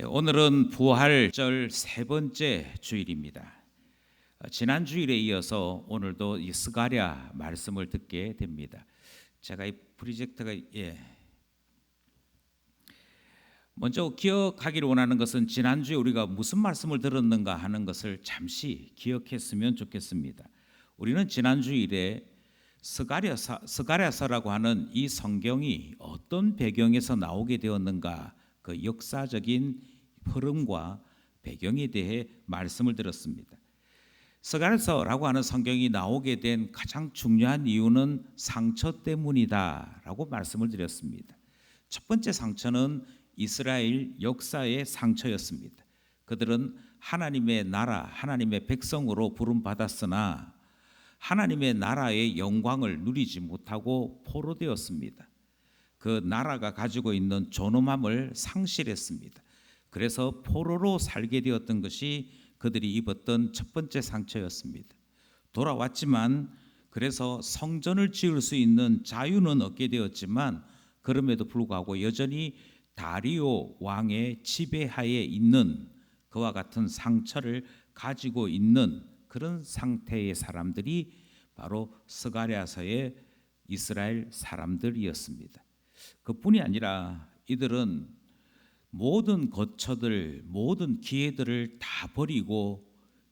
오늘은 부활절 세 번째 주일입니다. 지난 주일에 이어서 오늘도 이 스가랴 말씀을 듣게 됩니다. 제가 이 프로젝트가 먼저 기억하기를 원하는 것은 지난주에 우리가 무슨 말씀을 들었는가 하는 것을 잠시 기억했으면 좋겠습니다. 우리는 지난 주일에 스가랴서라고 하는 이 성경이 어떤 배경에서 나오게 되었는가, 그 역사적인 흐름과 배경에 대해 말씀을 들었습니다. 스가랴서라고 하는 성경이 나오게 된 가장 중요한 이유는 상처 때문이다라고 말씀을 드렸습니다. 첫 번째 상처는 이스라엘 역사의 상처였습니다. 그들은 하나님의 나라, 하나님의 백성으로 부름받았으나 하나님의 나라의 영광을 누리지 못하고 포로되었습니다. 그 나라가 가지고 있는 존엄함을 상실했습니다. 그래서 포로로 살게 되었던 것이 그들이 입었던 첫 번째 상처였습니다. 돌아왔지만 그래서 성전을 지을 수 있는 자유는 얻게 되었지만 그럼에도 불구하고 여전히 다리오 왕의 지배하에 있는 그와 같은 상처를 가지고 있는 그런 상태의 사람들이 바로 스가랴서의 이스라엘 사람들이었습니다. 그뿐이 아니라 이들은 모든 거처들, 모든 기회들을 다 버리고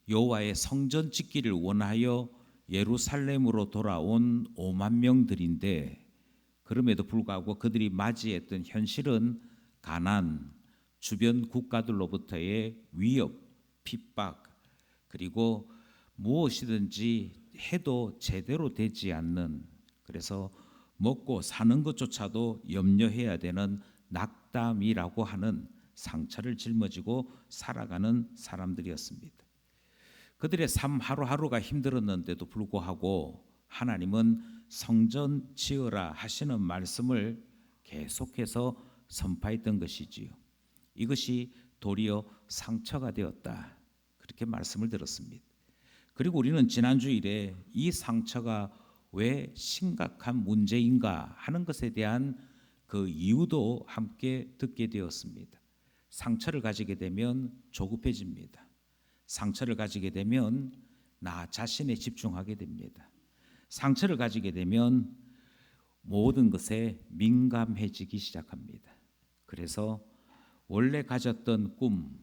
여호와의 성전 짓기를 원하여 예루살렘으로 돌아온 5만 명들인데, 그럼에도 불구하고 그들이 맞이했던 현실은 가난, 주변 국가들로부터의 위협, 핍박, 그리고 무엇이든지 해도 제대로 되지 않는, 그래서 먹고 사는 것조차도 염려해야 되는 낙담이라고 하는 상처를 짊어지고 살아가는 사람들이었습니다. 그들의 삶 하루하루가 힘들었는데도 불구하고 하나님은 성전 지으라 하시는 말씀을 계속해서 선포했던 것이지요. 이것이 도리어 상처가 되었다, 그렇게 말씀을 들었습니다. 그리고 우리는 지난주일에 이 상처가 왜 심각한 문제인가 하는 것에 대한 그 이유도 함께 듣게 되었습니다. 상처를 가지게 되면 조급해집니다. 상처를 가지게 되면 나 자신에 집중하게 됩니다. 상처를 가지게 되면 모든 것에 민감해지기 시작합니다. 그래서 원래 가졌던 꿈,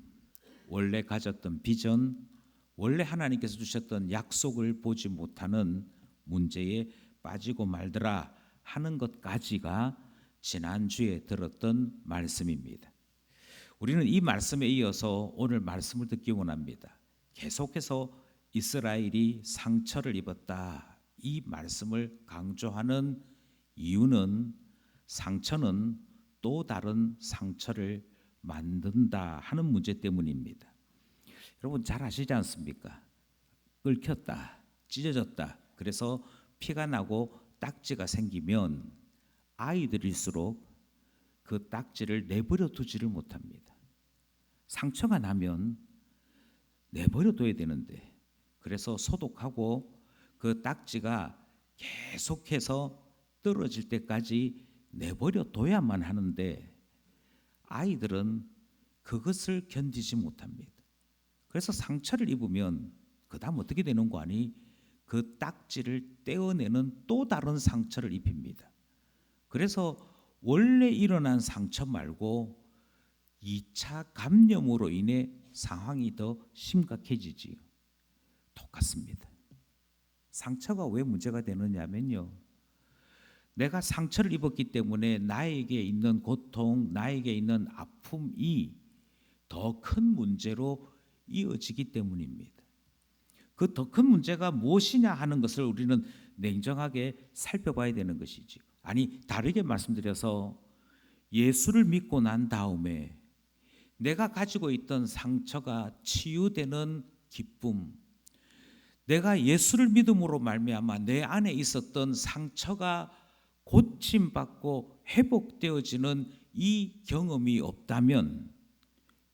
원래 가졌던 비전, 원래 하나님께서 주셨던 약속을 보지 못하는 문제에 빠지고 말더라 하는 것까지가 지난주에 들었던 말씀입니다. 우리는 이 말씀에 이어서 오늘 말씀을 듣기 원합니다. 계속해서 이스라엘이 상처를 입었다, 이 말씀을 강조하는 이유는 상처는 또 다른 상처를 만든다 하는 문제 때문입니다. 여러분 잘 아시지 않습니까? 끓였다, 찢어졌다, 그래서 피가 나고 딱지가 생기면 아이들일수록 그 딱지를 내버려 두지를 못합니다. 상처가 나면 내버려 둬야 되는데, 그래서 소독하고 그 딱지가 계속해서 떨어질 때까지 내버려 둬야만 하는데 아이들은 그것을 견디지 못합니다. 그래서 상처를 입으면 그 다음 어떻게 되는 거 아니? 그 딱지를 떼어내는 또 다른 상처를 입힙니다. 그래서 원래 일어난 상처 말고 2차 감염으로 인해 상황이 더 심각해지지요. 똑같습니다. 상처가 왜 문제가 되느냐면요, 내가 상처를 입었기 때문에 나에게 있는 고통, 나에게 있는 아픔이 더 큰 문제로 이어지기 때문입니다. 그 더 큰 문제가 무엇이냐 하는 것을 우리는 냉정하게 살펴봐야 되는 것이지. 아니, 다르게 말씀드려서 예수를 믿고 난 다음에 내가 가지고 있던 상처가 치유되는 기쁨, 내가 예수를 믿음으로 말미암아 내 안에 있었던 상처가 고침받고 회복되어지는 이 경험이 없다면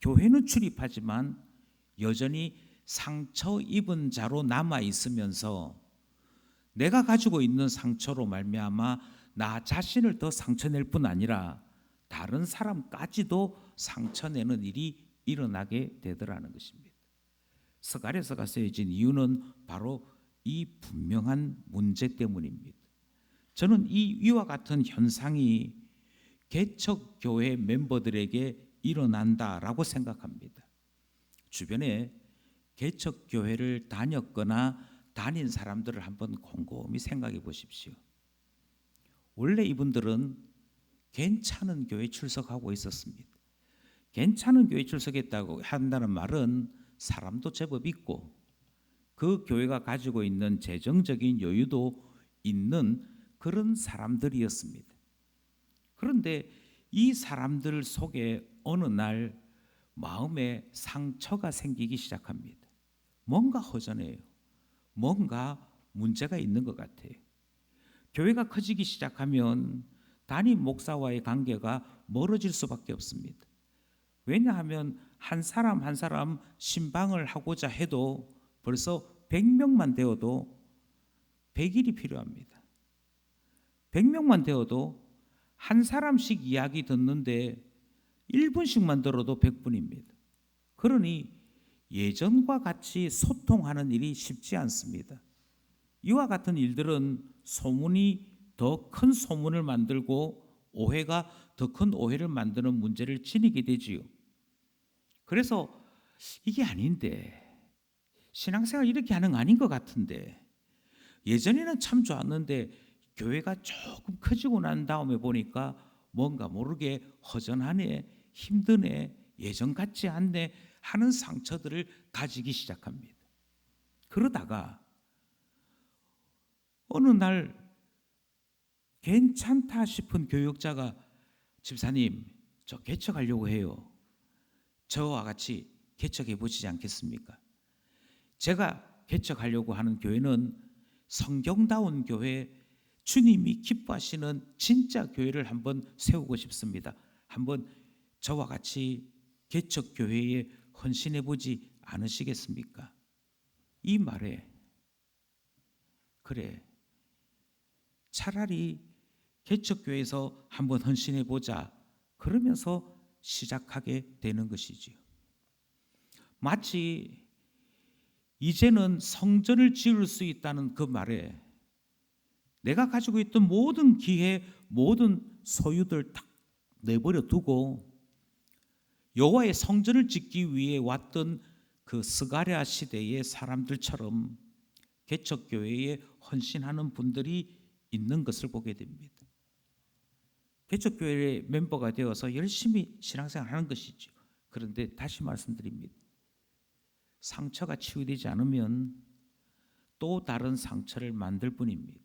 교회는 출입하지만 여전히 상처 입은 자로 남아 있으면서 내가 가지고 있는 상처로 말미암아 나 자신을 더 상처낼 뿐 아니라 다른 사람까지도 상처내는 일이 일어나게 되더라는 것입니다. 스가랴서가 쓰여진 이유는 바로 이 분명한 문제 때문입니다. 저는 이와 같은 현상이 개척교회 멤버들에게 일어난다라고 생각합니다. 주변에 개척교회를 다녔거나 다닌 사람들을 한번 곰곰이 생각해 보십시오. 원래 이분들은 괜찮은 교회 출석하고 있었습니다. 괜찮은 교회 출석했다고 한다는 말은 사람도 제법 있고 그 교회가 가지고 있는 재정적인 여유도 있는 그런 사람들이었습니다. 그런데 이 사람들 속에 어느 날 마음에 상처가 생기기 시작합니다. 뭔가 허전해요. 뭔가 문제가 있는 것 같아요. 교회가 커지기 시작하면 담임 목사와의 관계가 멀어질 수밖에 없습니다. 왜냐하면 한 사람 한 사람 신방을 하고자 해도 벌써 100명만 되어도 100일이 필요합니다. 100명만 되어도 한 사람씩 이야기 듣는데 1분씩만 들어도 100분입니다. 그러니 예전과 같이 소통하는 일이 쉽지 않습니다. 이와 같은 일들은 소문이 더 큰 소문을 만들고 오해가 더 큰 오해를 만드는 문제를 지니게 되지요. 그래서 이게 아닌데, 신앙생활 이렇게 하는 거 아닌 것 같은데, 예전에는 참 좋았는데 교회가 조금 커지고 난 다음에 보니까 뭔가 모르게 허전하네, 힘드네, 예전 같지 않네 하는 상처들을 가지기 시작합니다. 그러다가 어느 날 괜찮다 싶은 교역자가 집사님, 저 개척하려고 해요. 저와 같이 개척해 보시지 않겠습니까? 제가 개척하려고 하는 교회는 성경다운 교회, 주님이 기뻐하시는 진짜 교회를 한번 세우고 싶습니다. 한번 저와 같이 개척교회에 헌신해 보지 않으시겠습니까? 이 말에 그래, 차라리 개척교회에서 한번 헌신해 보자 그러면서 시작하게 되는 것이지요. 마치 이제는 성전을 지을 수 있다는 그 말에 내가 가지고 있던 모든 기회, 모든 소유들 딱 내버려 두고 여호와의 성전을 짓기 위해 왔던 그 스가랴 시대의 사람들처럼 개척교회에 헌신하는 분들이 있는 것을 보게 됩니다. 개척교회의 멤버가 되어서 열심히 신앙생활 하는 것이죠. 그런데 다시 말씀드립니다. 상처가 치유되지 않으면 또 다른 상처를 만들 뿐입니다.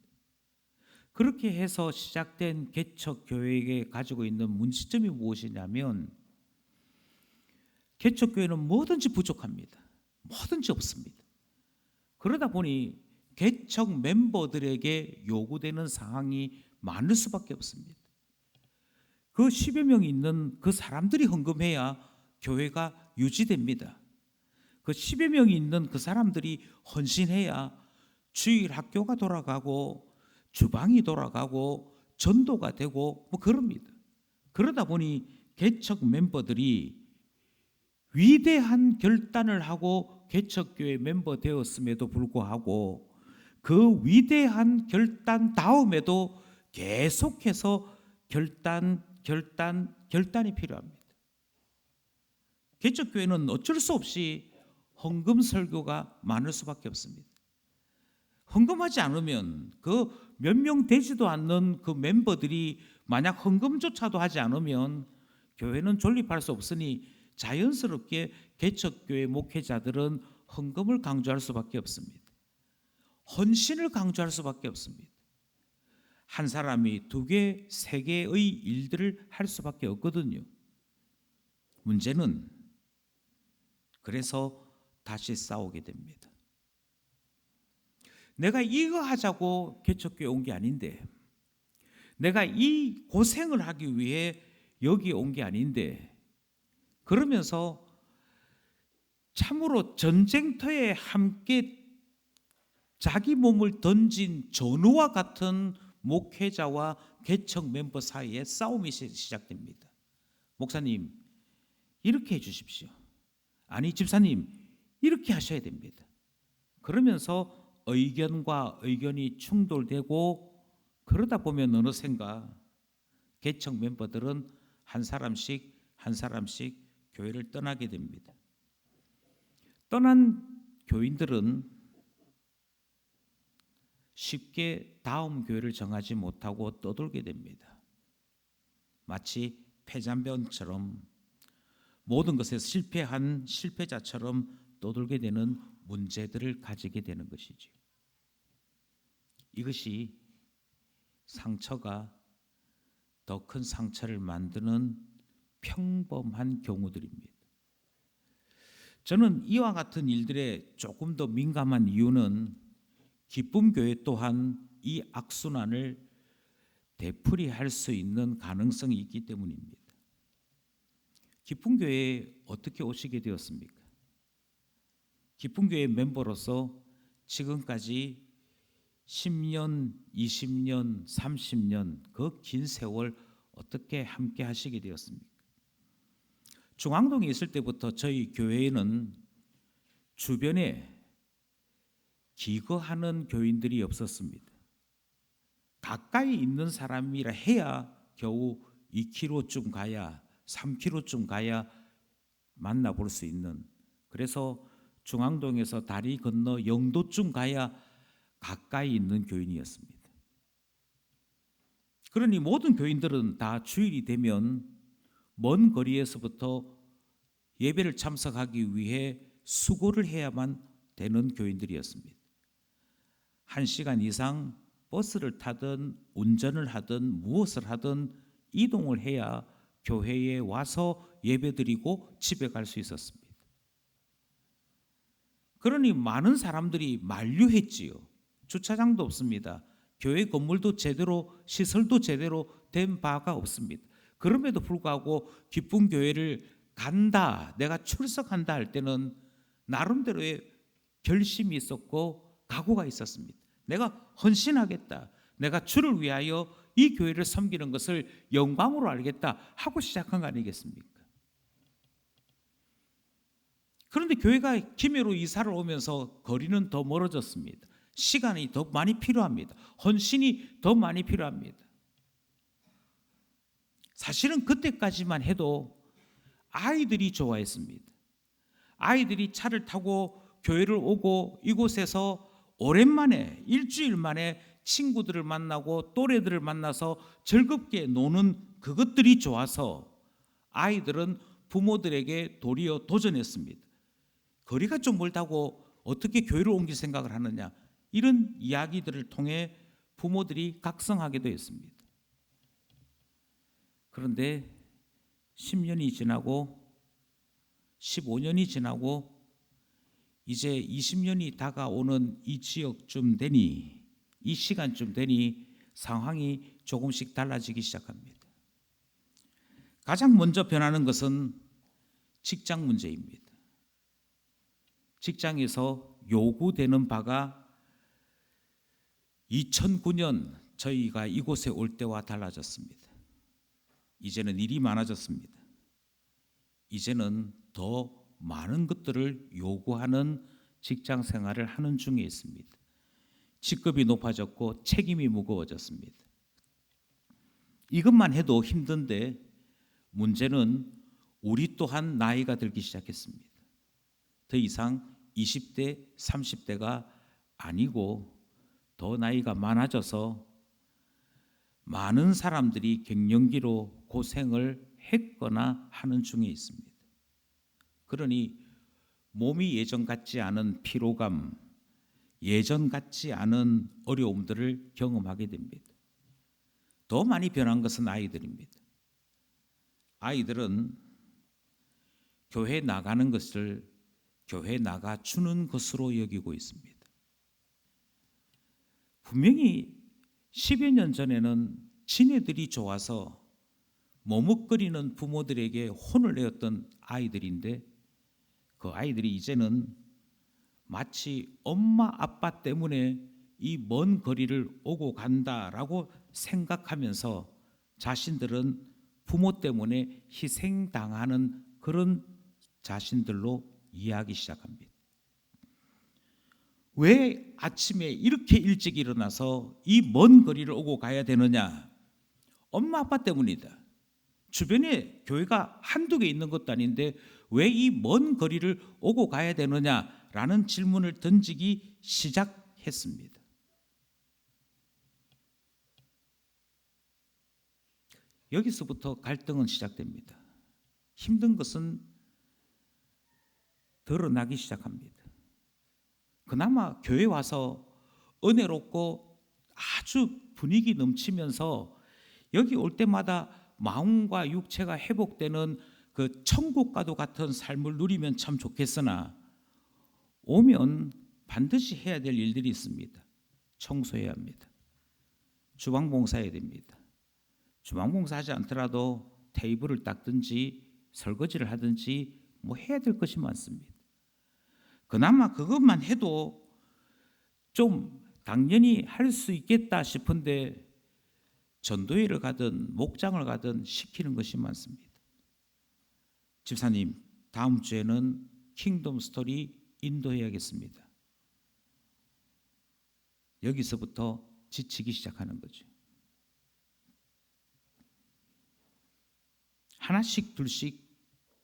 그렇게 해서 시작된 개척교회에 가지고 있는 문제점이 무엇이냐면 개척교회는 뭐든지 부족합니다. 뭐든지 없습니다. 그러다 보니 개척 멤버들에게 요구되는 상황이 많을 수밖에 없습니다. 그 10여 명이 있는 그 사람들이 헌금해야 교회가 유지됩니다. 그 10여 명이 있는 그 사람들이 헌신해야 주일 학교가 돌아가고 주방이 돌아가고 전도가 되고 뭐 그럽니다. 그러다 보니 개척 멤버들이 위대한 결단을 하고 개척교회 멤버 되었음에도 불구하고 그 위대한 결단 다음에도 계속해서 결단이 필요합니다. 개척교회는 어쩔 수 없이 헌금 설교가 많을 수밖에 없습니다. 헌금하지 않으면 그 몇 명 되지도 않는 그 멤버들이 만약 헌금조차도 하지 않으면 교회는 존립할 수 없으니 자연스럽게 개척교회 목회자들은 헌금을 강조할 수밖에 없습니다. 헌신을 강조할 수밖에 없습니다. 한 사람이 2개, 3개의 일들을 할 수밖에 없거든요. 문제는 그래서 다시 싸우게 됩니다. 내가 이거 하자고 개척교회 온 게 아닌데, 내가 이 고생을 하기 위해 여기 온 게 아닌데, 그러면서 참으로 전쟁터에 함께 자기 몸을 던진 전우와 같은 목회자와 개척 멤버 사이에 싸움이 시작됩니다. 목사님, 이렇게 해주십시오. 아니 집사님 이렇게 하셔야 됩니다. 그러면서 의견과 의견이 충돌되고 그러다 보면 어느샌가 개척 멤버들은 한 사람씩 한 사람씩 교회를 떠나게 됩니다. 떠난 교인들은 쉽게 다음 교회를 정하지 못하고 떠돌게 됩니다. 마치 패잔병처럼 모든 것에 실패한 실패자처럼 떠돌게 되는 문제들을 가지게 되는 것이죠. 이것이 상처가 더 큰 상처를 만드는 평범한 경우들입니다. 저는 이와 같은 일들에 조금 더 민감한 이유는 기쁨교회 또한 이 악순환을 되풀이할 수 있는 가능성이 있기 때문입니다. 기쁨교회에 어떻게 오시게 되었습니까? 기쁨교회 멤버로서 지금까지 10년, 20년, 30년 그 긴 세월 어떻게 함께 하시게 되었습니까? 중앙동에 있을 때부터 저희 교회에는 주변에 기거하는 교인들이 없었습니다. 가까이 있는 사람이라 해야 겨우 2km쯤 가야 3km쯤 가야 만나볼 수 있는, 그래서 중앙동에서 다리 건너 영도쯤 가야 가까이 있는 교인이었습니다. 그러니 모든 교인들은 다 주일이 되면 먼 거리에서부터 예배를 참석하기 위해 수고를 해야만 되는 교인들이었습니다. 1시간 이상 버스를 타든 운전을 하든 무엇을 하든 이동을 해야 교회에 와서 예배드리고 집에 갈 수 있었습니다. 그러니 많은 사람들이 만류했지요. 주차장도 없습니다. 교회 건물도 제대로, 시설도 제대로 된 바가 없습니다. 그럼에도 불구하고 기쁨 교회를 간다, 내가 출석한다 할 때는 나름대로의 결심이 있었고 각오가 있었습니다. 내가 헌신하겠다, 내가 주를 위하여 이 교회를 섬기는 것을 영광으로 알겠다 하고 시작한 거 아니겠습니까? 그런데 교회가 김해로 이사를 오면서 거리는 더 멀어졌습니다. 시간이 더 많이 필요합니다. 헌신이 더 많이 필요합니다. 사실은 그때까지만 해도 아이들이 좋아했습니다. 아이들이 차를 타고 교회를 오고 이곳에서 오랜만에 일주일 만에 친구들을 만나고 또래들을 만나서 즐겁게 노는 그것들이 좋아서 아이들은 부모들에게 도리어 도전했습니다. 거리가 좀 멀다고 어떻게 교회를 옮길 생각을 하느냐, 이런 이야기들을 통해 부모들이 각성하게 되었습니다. 그런데 10년이 지나고 15년이 지나고 이제 20년이 다가오는 이 지역쯤 되니, 이 시간쯤 되니 상황이 조금씩 달라지기 시작합니다. 가장 먼저 변하는 것은 직장 문제입니다. 직장에서 요구되는 바가 2009년 저희가 이곳에 올 때와 달라졌습니다. 이제는 일이 많아졌습니다. 이제는 더 많은 것들을 요구하는 직장 생활을 하는 중에 있습니다. 직급이 높아졌고 책임이 무거워졌습니다. 이것만 해도 힘든데 문제는 우리 또한 나이가 들기 시작했습니다. 더 이상 20대, 30대가 아니고 더 나이가 많아져서 많은 사람들이 갱년기로 고생을 했거나 하는 중에 있습니다. 그러니 몸이 예전 같지 않은 피로감, 예전 같지 않은 어려움들을 경험하게 됩니다. 더 많이 변한 것은 아이들입니다. 아이들은 교회 나가는 것을 교회 나가 주는 것으로 여기고 있습니다. 분명히 10여 년 전에는 지네들이 좋아서 머뭇거리는 부모들에게 혼을 내었던 아이들인데, 그 아이들이 이제는 마치 엄마 아빠 때문에 이 먼 거리를 오고 간다라고 생각하면서 자신들은 부모 때문에 희생당하는 그런 자신들로 이해하기 시작합니다. 왜 아침에 이렇게 일찍 일어나서 이 먼 거리를 오고 가야 되느냐? 엄마 아빠 때문이다. 주변에 교회가 한두 개 있는 것도 아닌데 왜 이 먼 거리를 오고 가야 되느냐라는 질문을 던지기 시작했습니다. 여기서부터 갈등은 시작됩니다. 힘든 것은 드러나기 시작합니다. 그나마 교회 와서 은혜롭고 아주 분위기 넘치면서 여기 올 때마다 마음과 육체가 회복되는 그 천국과도 같은 삶을 누리면 참 좋겠으나 오면 반드시 해야 될 일들이 있습니다. 청소해야 합니다. 주방 봉사해야 됩니다. 주방 봉사하지 않더라도 테이블을 닦든지 설거지를 하든지 뭐 해야 될 것이 많습니다. 그나마 그것만 해도 좀 당연히 할 수 있겠다 싶은데 전도회를 가든 목장을 가든 시키는 것이 많습니다. 집사님, 다음 주에는 킹덤 스토리 인도해야겠습니다. 여기서부터 지치기 시작하는 거죠. 하나씩 둘씩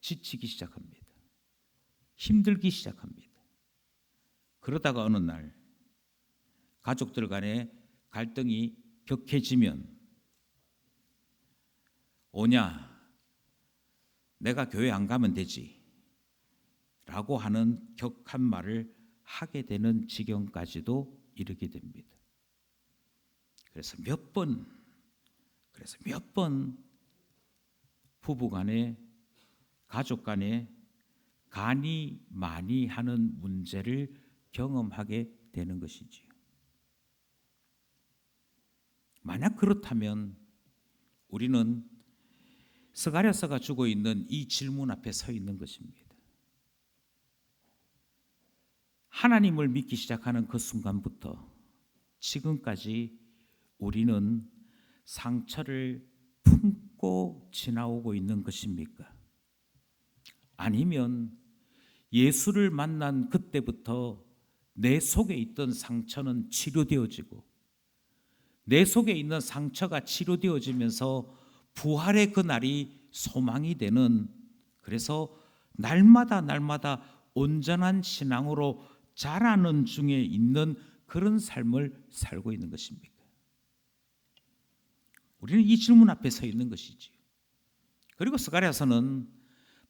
지치기 시작합니다. 힘들기 시작합니다. 그러다가 어느 날 가족들 간의 갈등이 격해지면 오냐, 내가 교회 안 가면 되지 라고 하는 격한 말을 하게 되는 지경까지도 이르게 됩니다. 그래서 몇 번 부부 간에 가족 간에 간이 많이 하는 문제를 경험하게 되는 것이지요. 만약 그렇다면 우리는 스가랴서가 주고 있는 이 질문 앞에 서 있는 것입니다. 하나님을 믿기 시작하는 그 순간부터 지금까지 우리는 상처를 품고 지나오고 있는 것입니까? 아니면 예수를 만난 그때부터 내 속에 있던 상처는 치료되어지고 내 속에 있는 상처가 치료되어지면서 부활의 그날이 소망이 되는, 그래서 날마다 온전한 신앙으로 자라는 중에 있는 그런 삶을 살고 있는 것입니까? 우리는 이 질문 앞에 서 있는 것이지요. 그리고 스가랴서는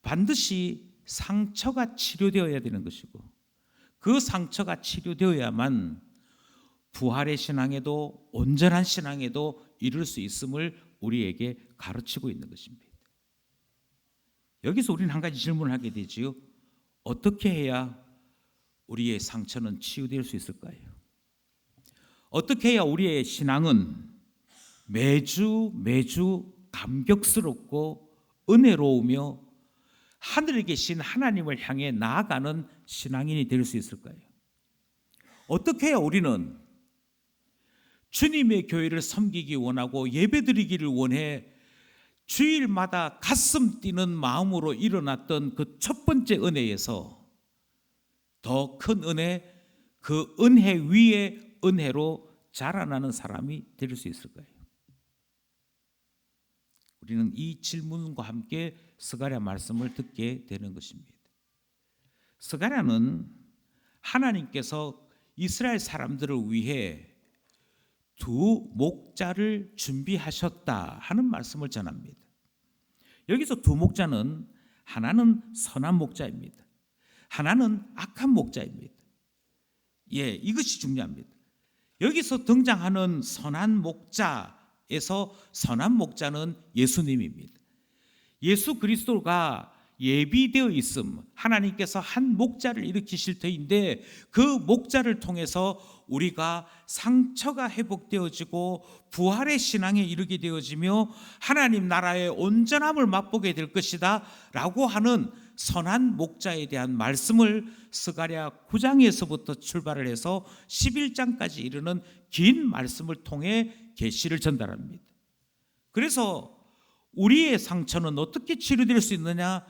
반드시 상처가 치료되어야 되는 것이고 그 상처가 치료되어야만 부활의 신앙에도 온전한 신앙에도 이룰 수 있음을 우리에게 가르치고 있는 것입니다. 여기서 우리는 한 가지 질문을 하게 되지요. 어떻게 해야 우리의 상처는 치유될 수 있을까요? 어떻게 해야 우리의 신앙은 매주 감격스럽고 은혜로우며 하늘에 계신 하나님을 향해 나아가는 신앙인이 될 수 있을까요? 어떻게 해야 우리는 주님의 교회를 섬기기 원하고 예배드리기를 원해 주일마다 가슴 뛰는 마음으로 일어났던 그 첫 번째 은혜에서 더 큰 은혜, 그 은혜 위에 은혜로 자라나는 사람이 될 수 있을까요? 우리는 이 질문과 함께 스가랴 말씀을 듣게 되는 것입니다. 스가랴는 하나님께서 이스라엘 사람들을 위해 두 목자를 준비하셨다 하는 말씀을 전합니다. 여기서 두 목자는 하나는 선한 목자입니다. 하나는 악한 목자입니다. 이것이 중요합니다. 여기서 등장하는 선한 목자에서 선한 목자는 예수님입니다. 예수 그리스도가 예비되어 있음, 하나님께서 한 목자를 일으키실 터인데 그 목자를 통해서 우리가 상처가 회복되어지고 부활의 신앙에 이르게 되어지며 하나님 나라의 온전함을 맛보게 될 것이다 라고 하는 선한 목자에 대한 말씀을 스가랴 9장에서부터 출발을 해서 11장까지 이르는 긴 말씀을 통해 계시를 전달합니다. 그래서 우리의 상처는 어떻게 치료될 수 있느냐?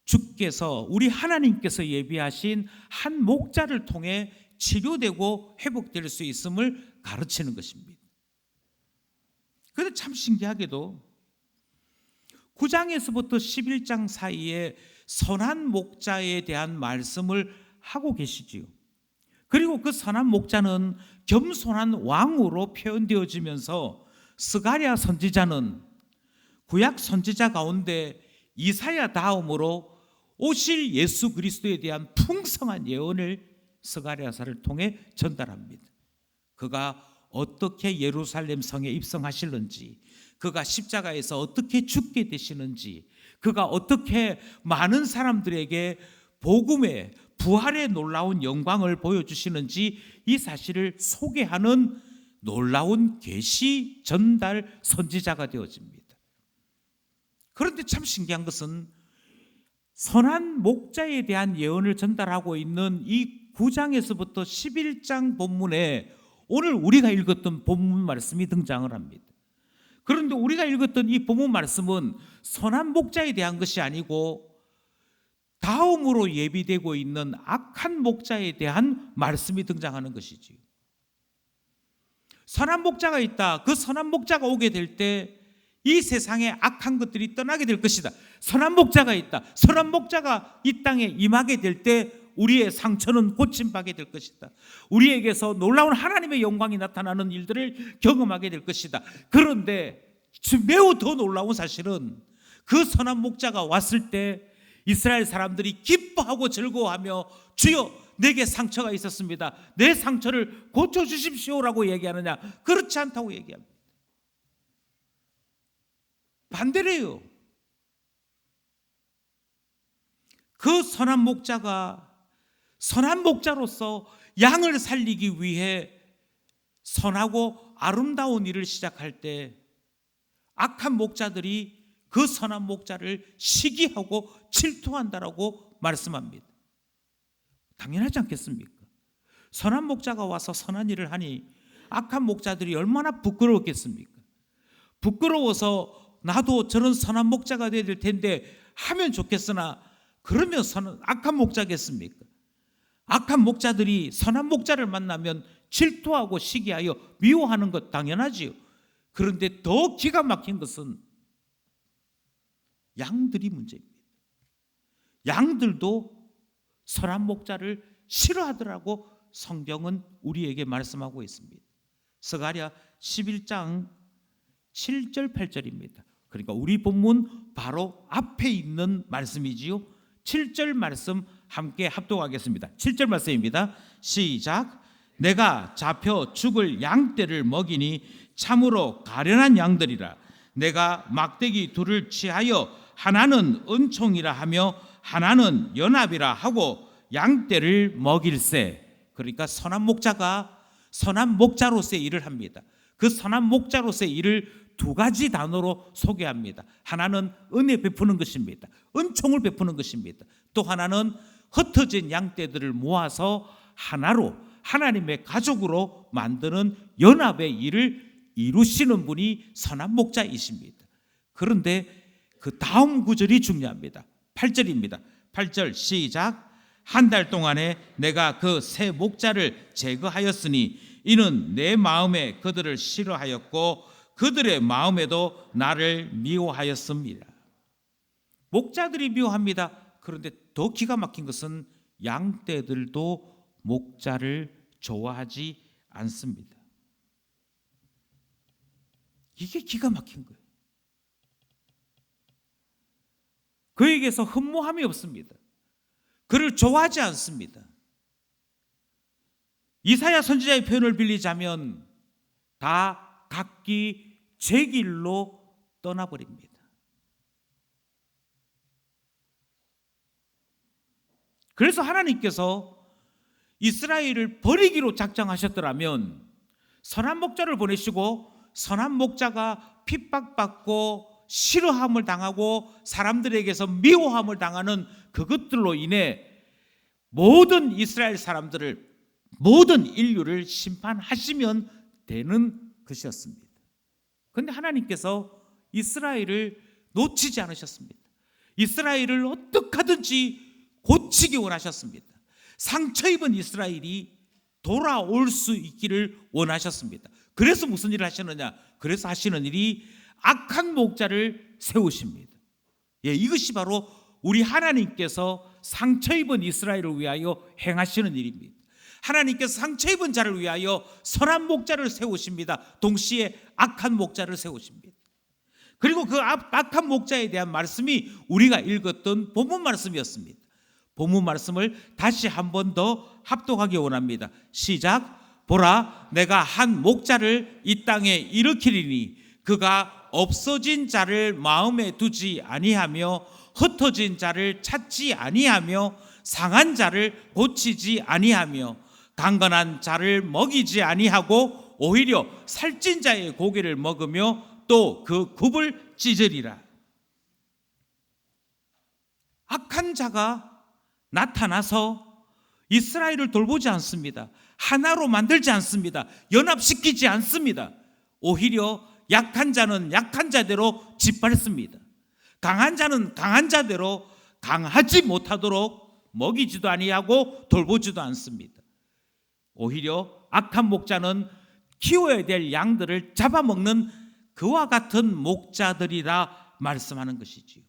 주께서, 우리 하나님께서 예비하신 한 목자를 통해 치료되고 회복될 수 있음을 가르치는 것입니다. 그런데 참 신기하게도 9장에서부터 11장 사이에 선한 목자에 대한 말씀을 하고 계시지요. 그리고 그 선한 목자는 겸손한 왕으로 표현되어지면서 스가랴 선지자는 구약 선지자 가운데 이사야 다음으로 오실 예수 그리스도에 대한 풍성한 예언을 스가랴서를 통해 전달합니다. 그가 어떻게 예루살렘 성에 입성하실는지, 그가 십자가에서 어떻게 죽게 되시는지, 그가 어떻게 많은 사람들에게 복음의 부활의 놀라운 영광을 보여주시는지 이 사실을 소개하는 놀라운 계시 전달 선지자가 되어집니다. 그런데 참 신기한 것은 선한 목자에 대한 예언을 전달하고 있는 이 9장에서부터 11장 본문에 오늘 우리가 읽었던 본문 말씀이 등장을 합니다. 그런데 우리가 읽었던 이 본문 말씀은 선한 목자에 대한 것이 아니고 다음으로 예비되고 있는 악한 목자에 대한 말씀이 등장하는 것이지요. 선한 목자가 있다. 그 선한 목자가 오게 될 때 이 세상에 악한 것들이 떠나게 될 것이다. 선한 목자가 있다. 선한 목자가 이 땅에 임하게 될 때 우리의 상처는 고침받게 될 것이다. 우리에게서 놀라운 하나님의 영광이 나타나는 일들을 경험하게 될 것이다. 그런데 매우 더 놀라운 사실은 그 선한 목자가 왔을 때 이스라엘 사람들이 기뻐하고 즐거워하며 주여 내게 상처가 있었습니다. 내 상처를 고쳐주십시오라고 얘기하느냐? 그렇지 않다고 얘기합니다. 반대래요. 그 선한 목자가 선한 목자로서 양을 살리기 위해 선하고 아름다운 일을 시작할 때 악한 목자들이 그 선한 목자를 시기하고 질투한다라고 말씀합니다. 당연하지 않겠습니까? 선한 목자가 와서 선한 일을 하니 악한 목자들이 얼마나 부끄러웠겠습니까? 부끄러워서 나도 저런 선한 목자가 돼야 될 텐데 하면 좋겠으나 그러면 악한 목자겠습니까? 악한 목자들이 선한 목자를 만나면 질투하고 시기하여 미워하는 것 당연하지요. 그런데 더 기가 막힌 것은 양들이 문제입니다. 양들도 선한 목자를 싫어하더라고 성경은 우리에게 말씀하고 있습니다. 스가랴 11장 7절 8절입니다. 그러니까 우리 본문 바로 앞에 있는 말씀이지요. 7절 말씀 함께 합독하겠습니다. 7절 말씀입니다. 시작. 내가 잡혀 죽을 양떼를 먹이니 참으로 가련한 양들이라. 내가 막대기 둘을 취하여 하나는 은총이라 하며 하나는 연합이라 하고 양떼를 먹일세. 그러니까 선한 목자가 선한 목자로서의 일을 합니다. 그 선한 목자로서의 일을 두 가지 단어로 소개합니다. 하나는 은혜 베푸는 것입니다. 은총을 베푸는 것입니다. 또 하나는 흩어진 양떼들을 모아서 하나로 하나님의 가족으로 만드는 연합의 일을 이루시는 분이 선한 목자이십니다. 그런데 그 다음 구절이 중요합니다. 8절입니다. 8절 시작. 한 달 동안에 내가 그 새 목자를 제거하였으니 이는 내 마음에 그들을 싫어하였고 그들의 마음에도 나를 미워하였습니다. 목자들이 미워합니다. 그런데 더 기가 막힌 것은 양떼들도 목자를 좋아하지 않습니다. 이게 기가 막힌 거예요. 그에게서 흠모함이 없습니다. 그를 좋아하지 않습니다. 이사야 선지자의 표현을 빌리자면 다 각기 제 길로 떠나버립니다. 그래서 하나님께서 이스라엘을 버리기로 작정하셨더라면 선한 목자를 보내시고 선한 목자가 핍박받고 싫어함을 당하고 사람들에게서 미워함을 당하는 그것들로 인해 모든 이스라엘 사람들을 모든 인류를 심판하시면 되는 것이었습니다. 그런데 하나님께서 이스라엘을 놓치지 않으셨습니다. 이스라엘을 어떻게 하든지 고치기 원하셨습니다. 상처 입은 이스라엘이 돌아올 수 있기를 원하셨습니다. 그래서 무슨 일을 하시느냐? 그래서 하시는 일이 악한 목자를 세우십니다. 이것이 바로 우리 하나님께서 상처 입은 이스라엘을 위하여 행하시는 일입니다. 하나님께서 상처 입은 자를 위하여 선한 목자를 세우십니다. 동시에 악한 목자를 세우십니다. 그리고 그 악한 목자에 대한 말씀이 우리가 읽었던 본문 말씀이었습니다. 본문 말씀을 다시 한 번 더 합독하기 원합니다. 시작. 보라, 내가 한 목자를 이 땅에 일으키리니 그가 없어진 자를 마음에 두지 아니하며 흩어진 자를 찾지 아니하며 상한 자를 고치지 아니하며 강건한 자를 먹이지 아니하고 오히려 살찐 자의 고기를 먹으며 또 그 굽을 찢으리라. 악한 자가 나타나서 이스라엘을 돌보지 않습니다. 하나로 만들지 않습니다. 연합시키지 않습니다. 오히려 약한 자는 약한 자대로 짓밟습니다. 강한 자는 강한 자대로 강하지 못하도록 먹이지도 아니하고 돌보지도 않습니다. 오히려 악한 목자는 키워야 될 양들을 잡아먹는 그와 같은 목자들이라 말씀하는 것이지요.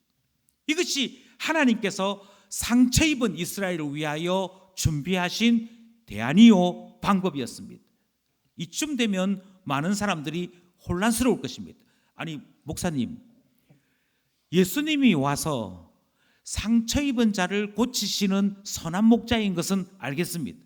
이것이 하나님께서 상처 입은 이스라엘을 위하여 준비하신 대안이요 방법이었습니다. 이쯤 되면 많은 사람들이 혼란스러울 것입니다. 아니, 목사님, 예수님이 와서 상처 입은 자를 고치시는 선한 목자인 것은 알겠습니다.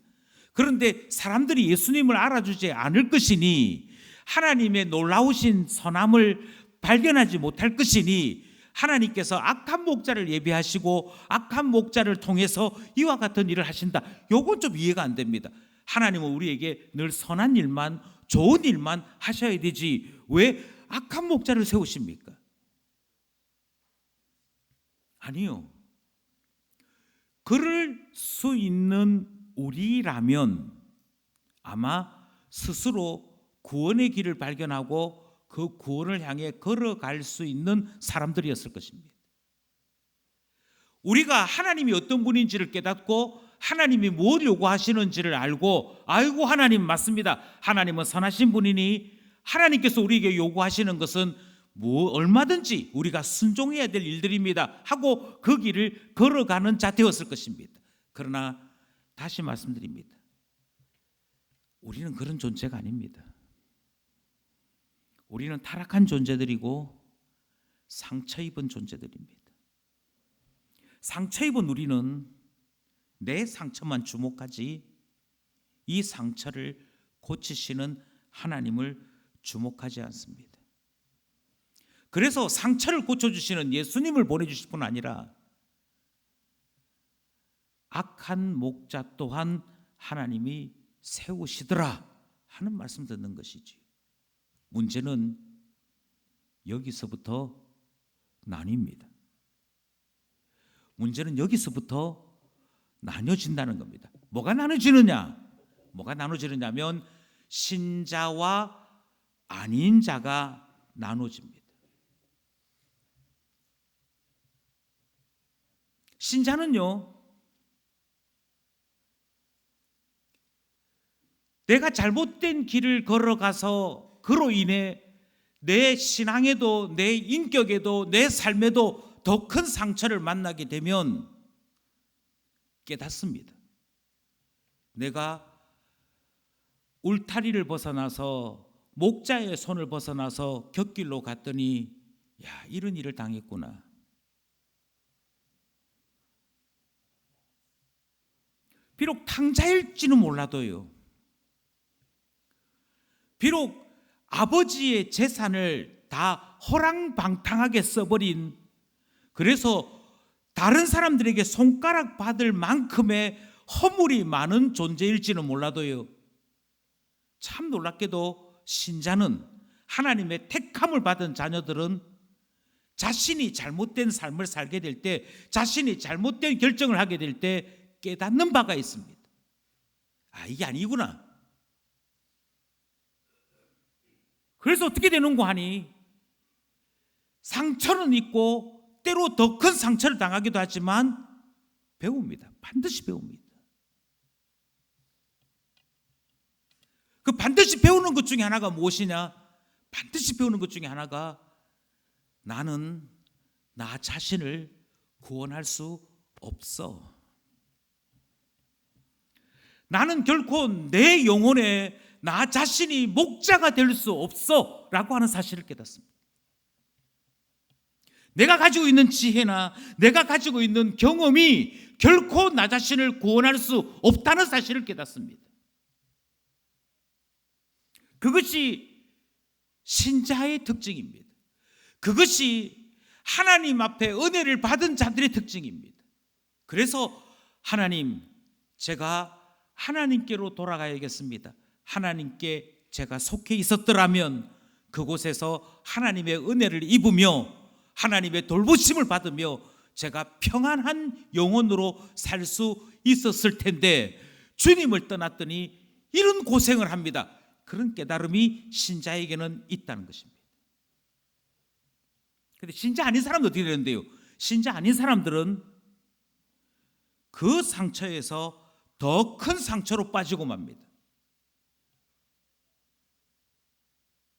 그런데 사람들이 예수님을 알아주지 않을 것이니, 하나님의 놀라우신 선함을 발견하지 못할 것이니, 하나님께서 악한 목자를 예비하시고 악한 목자를 통해서 이와 같은 일을 하신다. 요건 좀 이해가 안 됩니다. 하나님은 우리에게 늘 선한 일만, 좋은 일만 하셔야 되지 왜 악한 목자를 세우십니까? 아니요. 그럴 수 있는 우리라면 아마 스스로 구원의 길을 발견하고 그 구원을 향해 걸어갈 수 있는 사람들이었을 것입니다. 우리가 하나님이 어떤 분인지를 깨닫고 하나님이 뭘 요구하시는지를 알고, 아이고 하나님 맞습니다, 하나님은 선하신 분이니 하나님께서 우리에게 요구하시는 것은 얼마든지 우리가 순종해야 될 일들입니다 하고 그 길을 걸어가는 자 되었을 것입니다. 그러나 다시 말씀드립니다. 우리는 그런 존재가 아닙니다. 우리는 타락한 존재들이고 상처 입은 존재들입니다. 상처 입은 우리는 내 상처만 주목하지 이 상처를 고치시는 하나님을 주목하지 않습니다. 그래서 상처를 고쳐주시는 예수님을 보내주실 뿐 아니라 악한 목자 또한 하나님이 세우시더라 하는 말씀 듣는 것이지. 문제는 여기서부터 나뉩니다. 문제는 여기서부터 나눠진다는 겁니다. 뭐가 나눠지느냐? 뭐가 나눠지느냐면 신자와 아닌 자가 나눠집니다. 신자는요, 내가 잘못된 길을 걸어가서 그로 인해 내 신앙에도 내 인격에도 내 삶에도 더 큰 상처를 만나게 되면 깨닫습니다. 내가 울타리를 벗어나서 목자의 손을 벗어나서 곁길로 갔더니 야, 이런 일을 당했구나. 비록 탕자일지는 몰라도요, 비록 아버지의 재산을 다 허랑방탕하게 써버린, 그래서 다른 사람들에게 손가락 받을 만큼의 허물이 많은 존재일지는 몰라도요, 참 놀랍게도 신자는, 하나님의 택함을 받은 자녀들은 자신이 잘못된 삶을 살게 될 때, 자신이 잘못된 결정을 하게 될 때 깨닫는 바가 있습니다. 아, 이게 아니구나. 그래서 어떻게 되는고 하니 상처는 있고 때로 더 큰 상처를 당하기도 하지만 배웁니다. 반드시 배웁니다. 그 반드시 배우는 것 중에 하나가 무엇이냐? 반드시 배우는 것 중에 하나가 나는 나 자신을 구원할 수 없어. 나는 결코 내 영혼에 나 자신이 목자가 될 수 없어 라고 하는 사실을 깨닫습니다. 내가 가지고 있는 지혜나 내가 가지고 있는 경험이 결코 나 자신을 구원할 수 없다는 사실을 깨닫습니다. 그것이 신자의 특징입니다. 그것이 하나님 앞에 은혜를 받은 자들의 특징입니다. 그래서 하나님, 제가 하나님께로 돌아가야겠습니다. 하나님께 제가 속해 있었더라면 그곳에서 하나님의 은혜를 입으며 하나님의 돌보심을 받으며 제가 평안한 영혼으로 살 수 있었을 텐데 주님을 떠났더니 이런 고생을 합니다. 그런 깨달음이 신자에게는 있다는 것입니다. 그런데 신자 아닌 사람도 어떻게 되는데요? 신자 아닌 사람들은 그 상처에서 더 큰 상처로 빠지고 맙니다.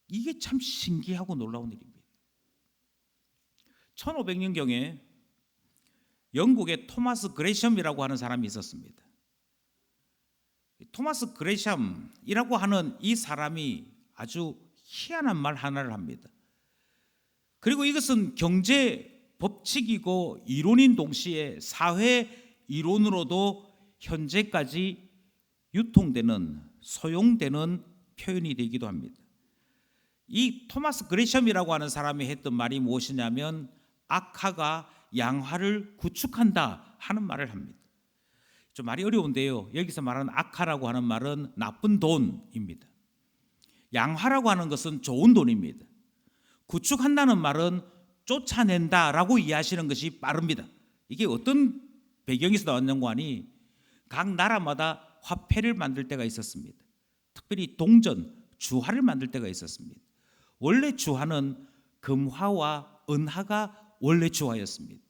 이게 참 신기하고 놀라운 일입니다. 1500년경에 영국의 토마스 그레샴이라고 하는 사람이 있었습니다. 토마스 그레샴이라고 하는 이 사람이 아주 희한한 말 하나를 합니다. 그리고 이것은 경제 법칙이고 이론인 동시에 사회 이론으로도 현재까지 유통되는 소용되는 표현이 되기도 합니다. 이 토마스 그레샴이라고 하는 사람이 했던 말이 무엇이냐면 악화가 양화를 구축한다 하는 말을 합니다. 좀 말이 어려운데요. 여기서 말하는 악화라고 하는 말은 나쁜 돈입니다. 양화라고 하는 것은 좋은 돈입니다. 구축한다는 말은 쫓아낸다라고 이해하시는 것이 빠릅니다. 이게 어떤 배경에서 나왔는가 하니 각 나라마다 화폐를 만들 때가 있었습니다. 특별히 동전, 주화를 만들 때가 있었습니다. 원래 주화는 금화와 은화가 원래 주화였습니다.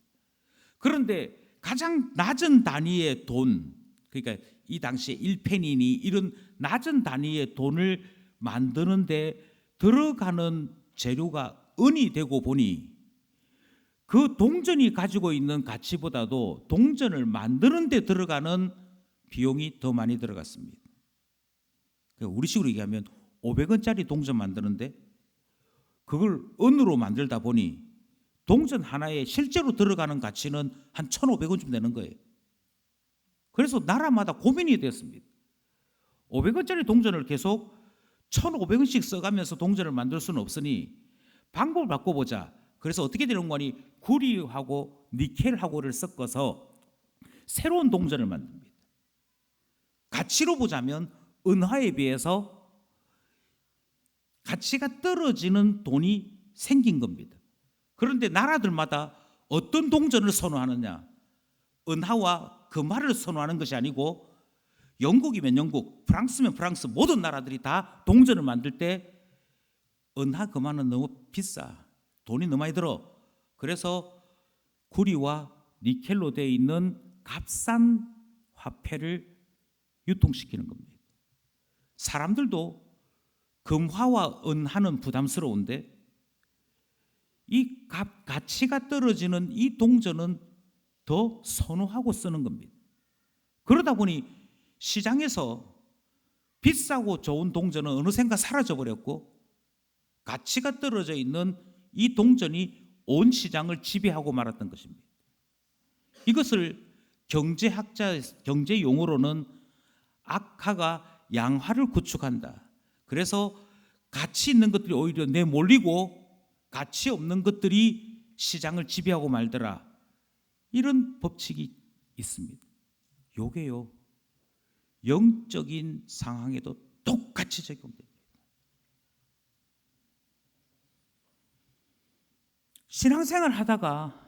그런데 가장 낮은 단위의 돈, 그러니까 이 당시에 1페니니 이런 낮은 단위의 돈을 만드는데 들어가는 재료가 은이 되고 보니 그 동전이 가지고 있는 가치보다도 동전을 만드는 데 들어가는 비용이 더 많이 들어갔습니다. 우리식으로 얘기하면 500원짜리 동전 만드는데 그걸 은으로 만들다 보니 동전 하나에 실제로 들어가는 가치는 한 1,500원쯤 되는 거예요. 그래서 나라마다 고민이 됐습니다. 500원짜리 동전을 계속 1,500원씩 써가면서 동전을 만들 수는 없으니 방법을 바꿔보자. 그래서 어떻게 되는 거니 구리하고 니켈하고를 섞어서 새로운 동전을 만듭니다. 가치로 보자면 은화에 비해서 가치가 떨어지는 돈이 생긴 겁니다. 그런데 나라들마다 어떤 동전을 선호하느냐? 은화와 금화를 선호하는 것이 아니고 영국이면 영국, 프랑스면 프랑스 모든 나라들이 다 동전을 만들 때 은화, 금화는 너무 비싸. 돈이 너무 많이 들어. 그래서 구리와 니켈로 되어 있는 값싼 화폐를 유통시키는 겁니다. 사람들도 금화와 은화는 부담스러운데 이 가치가 떨어지는 이 동전은 더 선호하고 쓰는 겁니다. 그러다 보니 시장에서 비싸고 좋은 동전은 어느샌가 사라져버렸고 가치가 떨어져 있는 이 동전이 온 시장을 지배하고 말았던 것입니다. 이것을 경제 용어로는 악화가 양화를 구축한다. 그래서 가치 있는 것들이 오히려 내몰리고 가치 없는 것들이 시장을 지배하고 말더라. 이런 법칙이 있습니다. 요게요, 영적인 상황에도 똑같이 적용됩니다. 신앙생활 하다가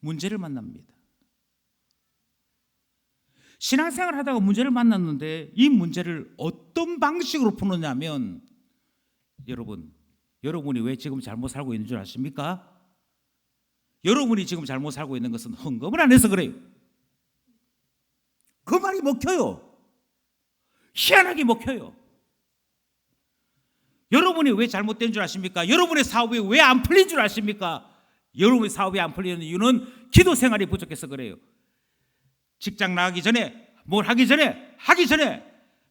문제를 만납니다. 신앙생활 하다가 문제를 만났는데 이 문제를 어떤 방식으로 푸느냐면 여러분이 왜 지금 잘못 살고 있는 줄 아십니까? 여러분이 지금 잘못 살고 있는 것은 헌금을 안 해서 그래요. 그 말이 먹혀요. 희한하게 먹혀요. 여러분이 왜 잘못된 줄 아십니까? 여러분의 사업이 왜 안 풀린 줄 아십니까? 여러분의 사업이 안 풀리는 이유는 기도 생활이 부족해서 그래요. 직장 나가기 전에, 뭘 하기 전에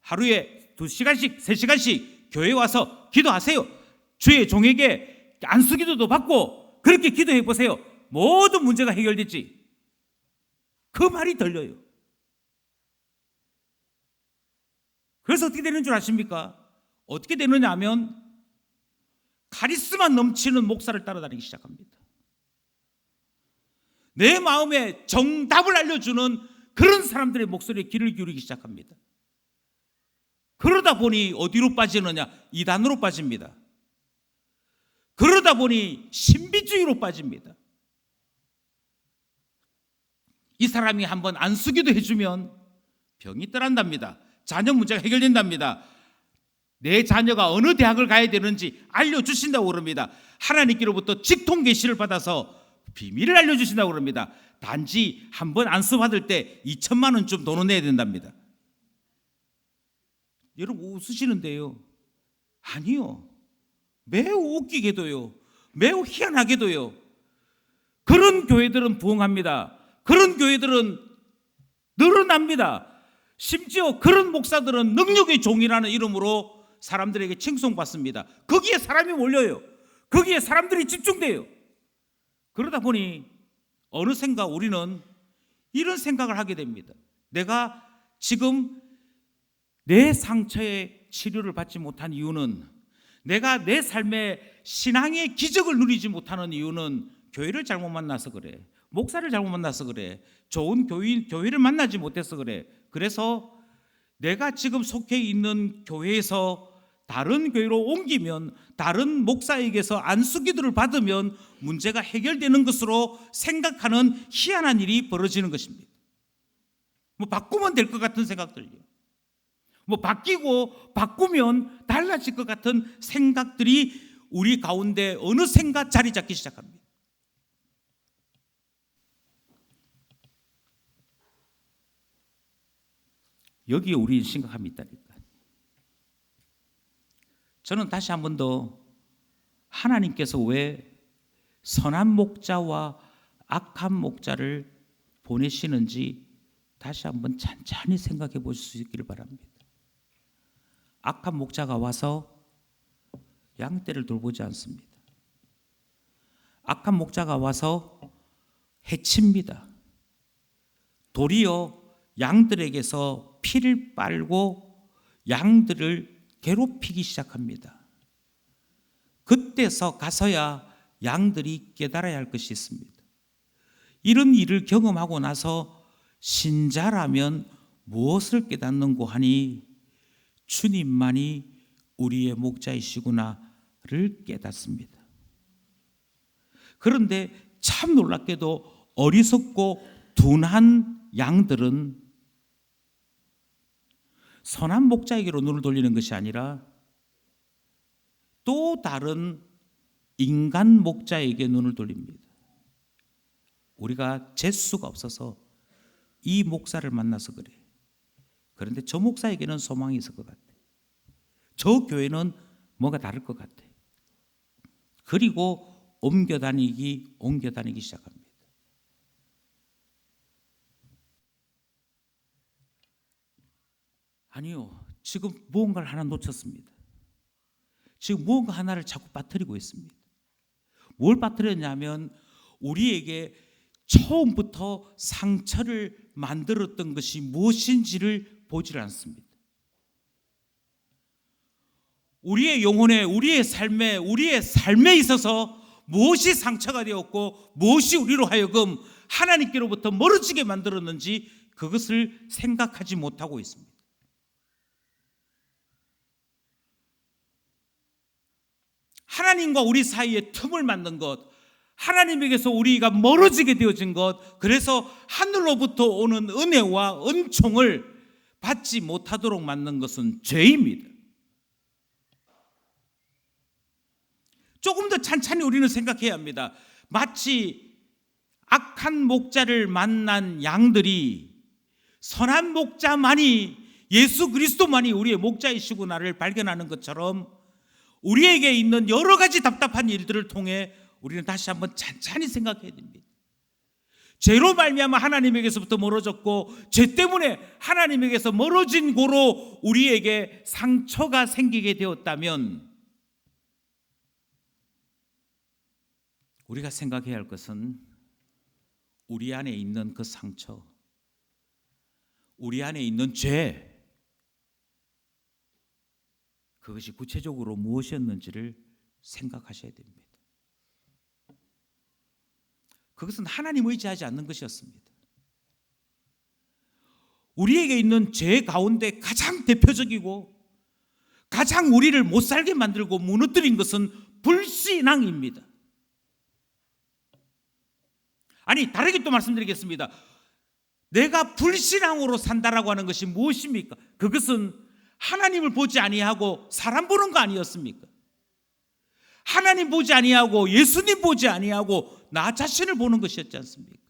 하루에 2시간씩 3시간씩 교회 와서 기도하세요. 주의 종에게 안수기도도 받고 그렇게 기도해 보세요. 모든 문제가 해결됐지. 그 말이 들려요. 그래서 어떻게 되는 줄 아십니까? 어떻게 되느냐 하면 카리스마 넘치는 목사를 따라다니기 시작합니다. 내 마음에 정답을 알려주는 그런 사람들의 목소리에 귀를 기울이기 시작합니다. 그러다 보니 어디로 빠지느냐? 이단으로 빠집니다. 그러다 보니 신비주의로 빠집니다. 이 사람이 한번 안수기도 해주면 병이 떠난답니다. 자녀 문제가 해결된답니다. 내 자녀가 어느 대학을 가야 되는지 알려주신다고 그럽니다. 하나님께로부터 직통 계시를 받아서 비밀을 알려주신다고 그럽니다. 단지 한번 안수 받을 때 2천만 원쯤 돈을 내야 된답니다. 여러분 웃으시는데요. 아니요. 매우 웃기게도요. 매우 희한하게도요. 그런 교회들은 부흥합니다. 그런 교회들은 늘어납니다. 심지어 그런 목사들은 능력의 종이라는 이름으로 사람들에게 칭송받습니다. 거기에 사람이 몰려요. 거기에 사람들이 집중돼요. 그러다 보니 어느샌가 우리는 이런 생각을 하게 됩니다. 내가 지금 내 상처의 치료를 받지 못한 이유는, 내가 내 삶의 신앙의 기적을 누리지 못하는 이유는 교회를 잘못 만나서 그래. 목사를 잘못 만나서 그래. 좋은 교회를 만나지 못해서 그래. 그래서 내가 지금 속해 있는 교회에서 다른 교회로 옮기면, 다른 목사에게서 안수기도를 받으면 문제가 해결되는 것으로 생각하는 희한한 일이 벌어지는 것입니다. 뭐 바꾸면 될 것 같은 생각들요. 뭐 바꾸면 달라질 것 같은 생각들이 우리 가운데 어느샌가 자리 잡기 시작합니다. 여기에 우리 심각함이 있다니까. 저는 다시 한 번 더 하나님께서 왜 선한 목자와 악한 목자를 보내시는지 다시 한번 찬찬히 생각해 보실 수 있기를 바랍니다. 악한 목자가 와서 양떼를 돌보지 않습니다. 악한 목자가 와서 해칩니다. 도리어 양들에게서 피를 빨고 양들을 괴롭히기 시작합니다. 그때서 가서야 양들이 깨달아야 할 것이 있습니다. 이런 일을 경험하고 나서 신자라면 무엇을 깨닫는고 하니 주님만이 우리의 목자이시구나를 깨닫습니다. 그런데 참 놀랍게도 어리석고 둔한 양들은 선한 목자에게로 눈을 돌리는 것이 아니라 또 다른 인간 목자에게 눈을 돌립니다. 우리가 재수가 없어서 이 목사를 만나서 그래. 그런데 저 목사에게는 소망이 있을 것 같아. 저 교회는 뭔가 다를 것 같아. 그리고 옮겨 다니기 시작합니다. 아니요. 지금 무언가를 하나 놓쳤습니다. 지금 무언가 하나를 자꾸 빠뜨리고 있습니다. 뭘 빠뜨렸냐면 우리에게 처음부터 상처를 만들었던 것이 무엇인지를 보질 않습니다. 우리의 영혼에, 우리의 삶에 있어서 무엇이 상처가 되었고 무엇이 우리로 하여금 하나님께로부터 멀어지게 만들었는지 그것을 생각하지 못하고 있습니다. 하나님과 우리 사이에 틈을 만든 것, 하나님에게서 우리가 멀어지게 되어진 것, 그래서 하늘로부터 오는 은혜와 은총을 받지 못하도록 만든 것은 죄입니다. 조금 더 찬찬히 우리는 생각해야 합니다. 마치 악한 목자를 만난 양들이 선한 목자만이, 예수 그리스도만이 우리의 목자이시구나를 발견하는 것처럼 우리에게 있는 여러 가지 답답한 일들을 통해 우리는 다시 한번 찬찬히 생각해야 됩니다. 죄로 말미암아 하나님에게서부터 멀어졌고, 죄 때문에 하나님에게서 멀어진 고로 우리에게 상처가 생기게 되었다면, 우리가 생각해야 할 것은 우리 안에 있는 그 상처, 우리 안에 있는 죄, 그것이 구체적으로 무엇이었는지를 생각하셔야 됩니다. 그것은 하나님 의지하지 않는 것이었습니다. 우리에게 있는 죄 가운데 가장 대표적이고 가장 우리를 못 살게 만들고 무너뜨린 것은 불신앙입니다. 아니, 다르게 또 말씀드리겠습니다. 내가 불신앙으로 산다라고 하는 것이 무엇입니까? 그것은 하나님을 보지 아니하고 사람 보는 거 아니었습니까? 하나님 보지 아니하고 예수님 보지 아니하고 나 자신을 보는 것이었지 않습니까?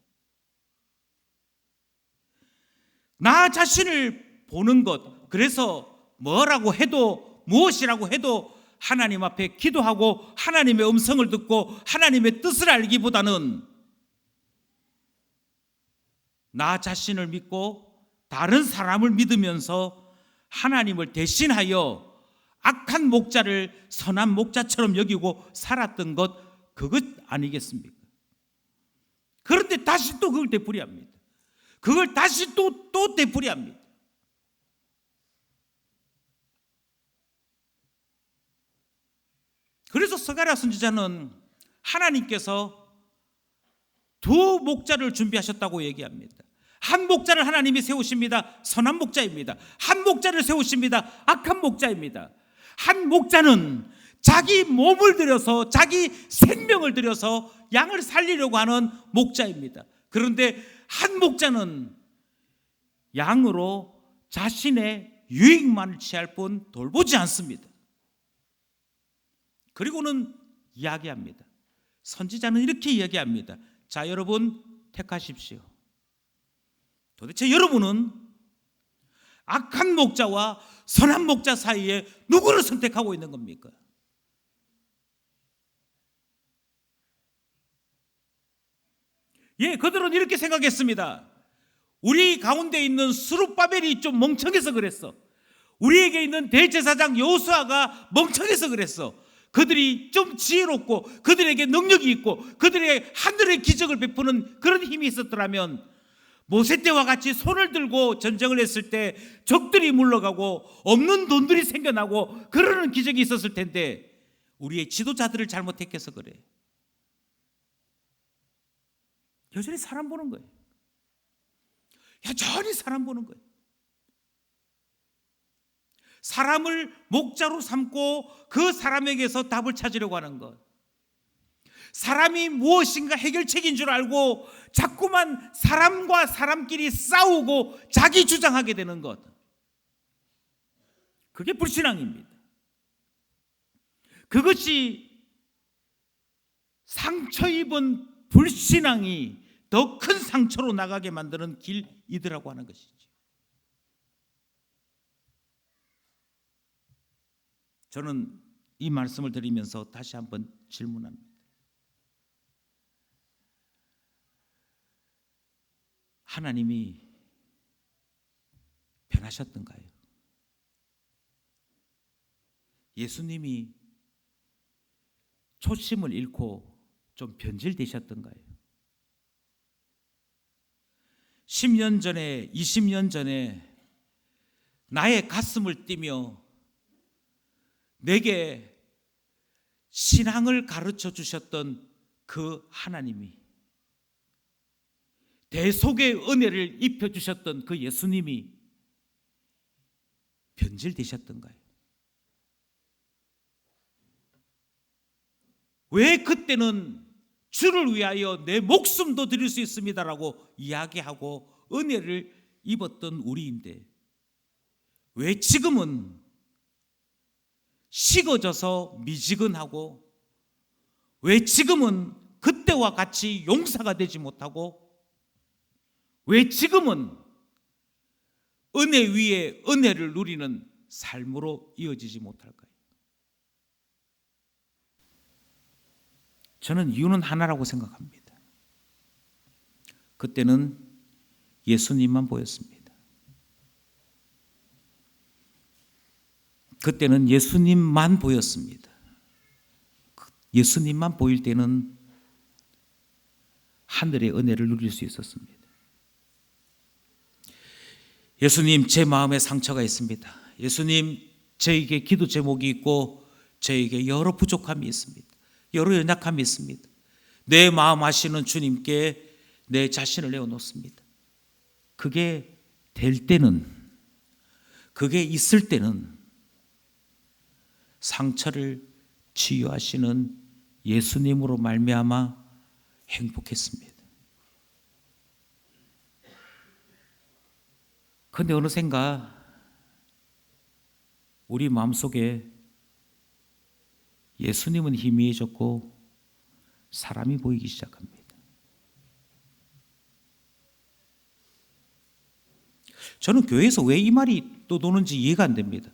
나 자신을 보는 것, 그래서 뭐라고 해도, 무엇이라고 해도 하나님 앞에 기도하고 하나님의 음성을 듣고 하나님의 뜻을 알기보다는 나 자신을 믿고 다른 사람을 믿으면서 하나님을 대신하여 악한 목자를 선한 목자처럼 여기고 살았던 것, 그것 아니겠습니까? 그런데 다시 또 그걸 되풀이합니다. 그걸 다시 또 되풀이합니다. 그래서 스가랴 선지자는 하나님께서 두 목자를 준비하셨다고 얘기합니다. 한 목자를 하나님이 세우십니다. 선한 목자입니다. 한 목자를 세우십니다. 악한 목자입니다. 한 목자는 자기 몸을 들여서, 자기 생명을 들여서 양을 살리려고 하는 목자입니다. 그런데 한 목자는 양으로 자신의 유익만을 취할 뿐 돌보지 않습니다. 그리고는 이야기합니다. 선지자는 이렇게 이야기합니다. 자, 여러분 택하십시오. 도대체 여러분은 악한 목자와 선한 목자 사이에 누구를 선택하고 있는 겁니까? 예, 그들은 이렇게 생각했습니다. 우리 가운데 있는 스룹바벨이 좀 멍청해서 그랬어. 우리에게 있는 대제사장 여호수아가 멍청해서 그랬어. 그들이 좀 지혜롭고 그들에게 능력이 있고 그들에게 하늘의 기적을 베푸는 그런 힘이 있었더라면 모세 때와 같이 손을 들고 전쟁을 했을 때 적들이 물러가고 없는 돈들이 생겨나고 그러는 기적이 있었을 텐데, 우리의 지도자들을 잘못 택해서 그래. 여전히 사람 보는 거예요. 여전히 사람 보는 거예요. 사람을 목자로 삼고 그 사람에게서 답을 찾으려고 하는 것. 사람이 무엇인가 해결책인 줄 알고 자꾸만 사람과 사람끼리 싸우고 자기 주장하게 되는 것. 그게 불신앙입니다. 그것이 상처 입은 불신앙이 더 큰 상처로 나가게 만드는 길이더라고 하는 것이죠. 저는 이 말씀을 드리면서 다시 한번 질문합니다. 하나님이 변하셨던가요? 예수님이 초심을 잃고 좀 변질되셨던가요? 10년 전에, 20년 전에 나의 가슴을 뛰며 내게 신앙을 가르쳐 주셨던 그 하나님이, 대속의 은혜를 입혀주셨던 그 예수님이 변질되셨던가요? 왜 그때는 주를 위하여 내 목숨도 드릴 수 있습니다라고 이야기하고 은혜를 입었던 우리인데, 왜 지금은 식어져서 미지근하고, 왜 지금은 그때 그때와 같이 용사가 되지 못하고 왜 지금은 은혜 위에 은혜를 누리는 삶으로 이어지지 못할까요? 저는 이유는 하나라고 생각합니다. 그때는 예수님만 보였습니다. 그때는 예수님만 보였습니다. 예수님만 보일 때는 하늘의 은혜를 누릴 수 있었습니다. 예수님, 제 마음에 상처가 있습니다. 예수님, 저에게 기도 제목이 있고 저에게 여러 부족함이 있습니다. 여러 연약함이 있습니다. 내 마음 아시는 주님께 내 자신을 내어놓습니다. 그게 될 때는, 그게 있을 때는 상처를 치유하시는 예수님으로 말미암아 행복했습니다. 그런데 어느샌가 우리 마음속에 예수님은 희미해졌고 사람이 보이기 시작합니다. 저는 교회에서 왜 이 말이 또 도는지 이해가 안 됩니다.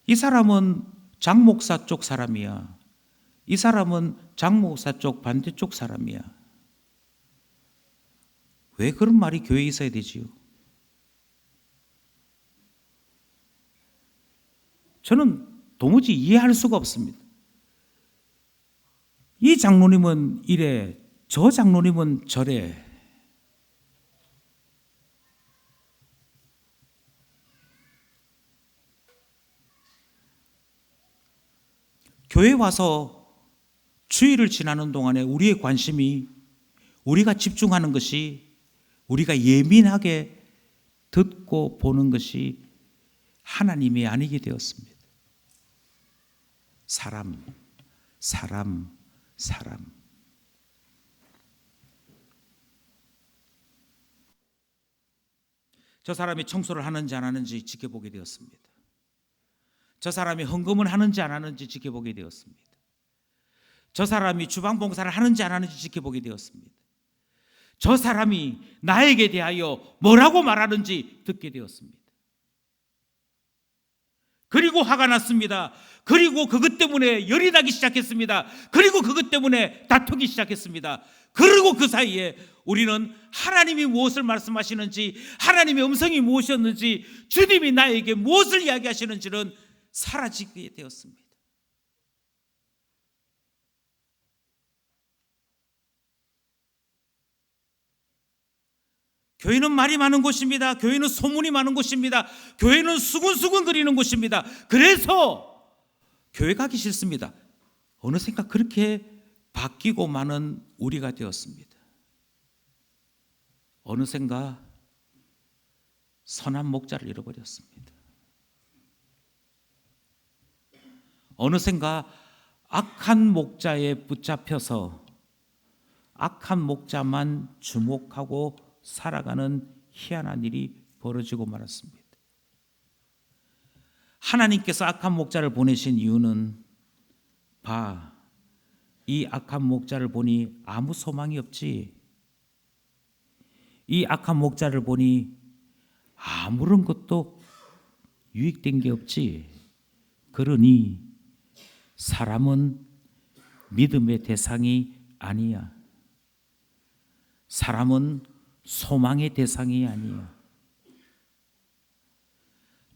이 사람은 장 목사 쪽 사람이야. 이 사람은 장 목사 쪽 반대쪽 사람이야. 왜 그런 말이 교회에 있어야 되지요? 저는 도무지 이해할 수가 없습니다. 이 장로님은 이래, 저 장로님은 저래. 교회 와서 주일을 지나는 동안에 우리의 관심이, 우리가 집중하는 것이, 우리가 예민하게 듣고 보는 것이 하나님이 아니게 되었습니다. 사람. 저 사람이 청소를 하는지 안 하는지 지켜보게 되었습니다. 저 사람이 헌금을 하는지 안 하는지 지켜보게 되었습니다. 저 사람이 주방 봉사를 하는지 안 하는지 지켜보게 되었습니다. 저 사람이 나에게 대하여 뭐라고 말하는지 듣게 되었습니다. 그리고 화가 났습니다. 그리고 그것 때문에 열이 나기 시작했습니다. 그리고 그것 때문에 다투기 시작했습니다. 그리고 그 사이에 우리는 하나님이 무엇을 말씀하시는지, 하나님의 음성이 무엇이었는지, 주님이 나에게 무엇을 이야기하시는지는 사라지게 되었습니다. 교회는 말이 많은 곳입니다. 교회는 소문이 많은 곳입니다. 교회는 수근수근 거리는 곳입니다. 그래서 교회 가기 싫습니다. 어느샌가 그렇게 바뀌고 마는 우리가 되었습니다. 어느샌가 선한 목자를 잃어버렸습니다. 어느샌가 악한 목자에 붙잡혀서 악한 목자만 주목하고 살아가는 희한한 일이 벌어지고 말았습니다. 하나님께서 악한 목자를 보내신 이유는 이 악한 목자를 보니 아무 소망이 없지. 이 악한 목자를 보니 아무런 것도 유익된 게 없지. 그러니 사람은 믿음의 대상이 아니야. 사람은 소망의 대상이 아니야.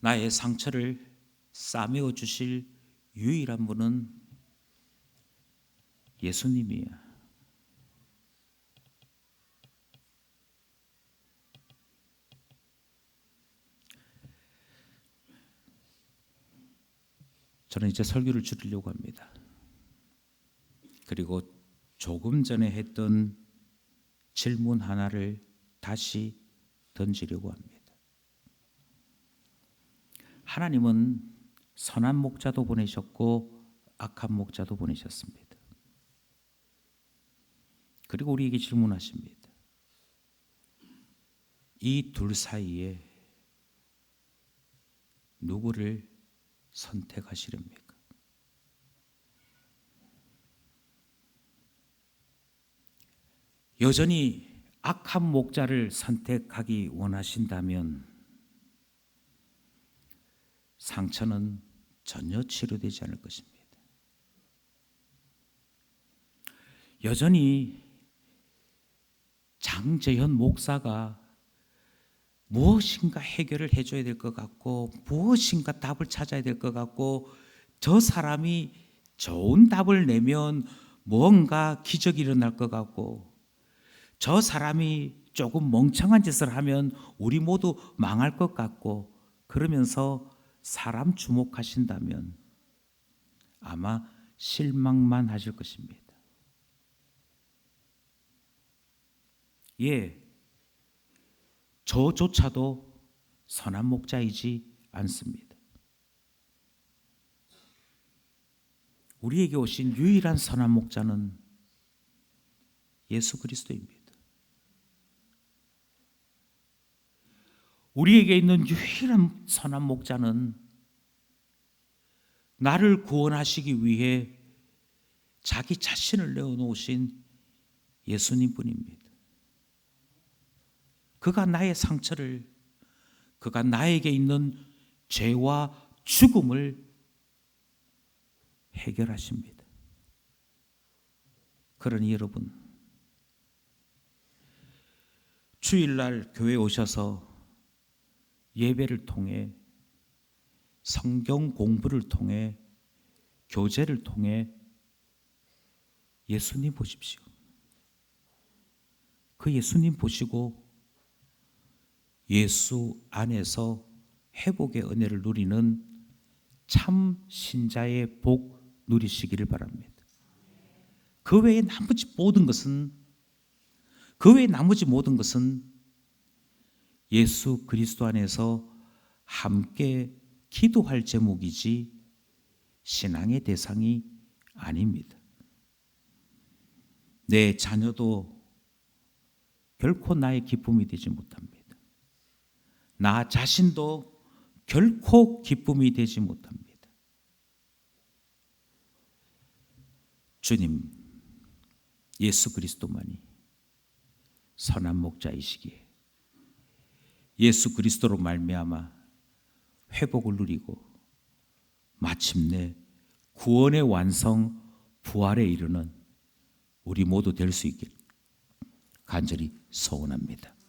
나의 상처를 싸매어 주실 유일한 분은 예수님이야. 저는 이제 설교를 줄이려고 합니다. 그리고 조금 전에 했던 질문 하나를 다시 던지려고 합니다. 하나님은 선한 목자도 보내셨고 악한 목자도 보내셨습니다. 그리고 우리에게 질문하십니다. 이 둘 사이에 누구를 선택하시렵니까? 여전히 악한 목자를 선택하기 원하신다면 상처는 전혀 치료되지 않을 것입니다. 여전히 장재현 목사가 무엇인가 해결을 해줘야 될 것 같고 무엇인가 답을 찾아야 될 것 같고 저 사람이 좋은 답을 내면 뭔가 기적이 일어날 것 같고 저 사람이 조금 멍청한 짓을 하면 우리 모두 망할 것 같고 그러면서 사람 주목하신다면 아마 실망만 하실 것입니다. 예, 저조차도 선한 목자이지 않습니다. 우리에게 오신 유일한 선한 목자는 예수 그리스도입니다. 우리에게 있는 유일한 선한 목자는 나를 구원하시기 위해 자기 자신을 내어놓으신 예수님 뿐입니다. 그가 나의 상처를, 그가 나에게 있는 죄와 죽음을 해결하십니다. 그러니 여러분, 주일날 교회에 오셔서 예배를 통해 성경 공부를 통해 교제를 통해 예수님 보십시오. 그 예수님 보시고 예수 안에서 회복의 은혜를 누리는 참 신자의 복 누리시기를 바랍니다. 그 외에 나머지 모든 것은 예수 그리스도 안에서 함께 기도할 제목이지 신앙의 대상이 아닙니다. 내 자녀도 결코 나의 기쁨이 되지 못합니다. 나 자신도 결코 기쁨이 되지 못합니다. 주님, 예수 그리스도만이 선한 목자이시기에 예수 그리스도로 말미암아 회복을 누리고 마침내 구원의 완성, 부활에 이르는 우리 모두 될 수 있길 간절히 소원합니다.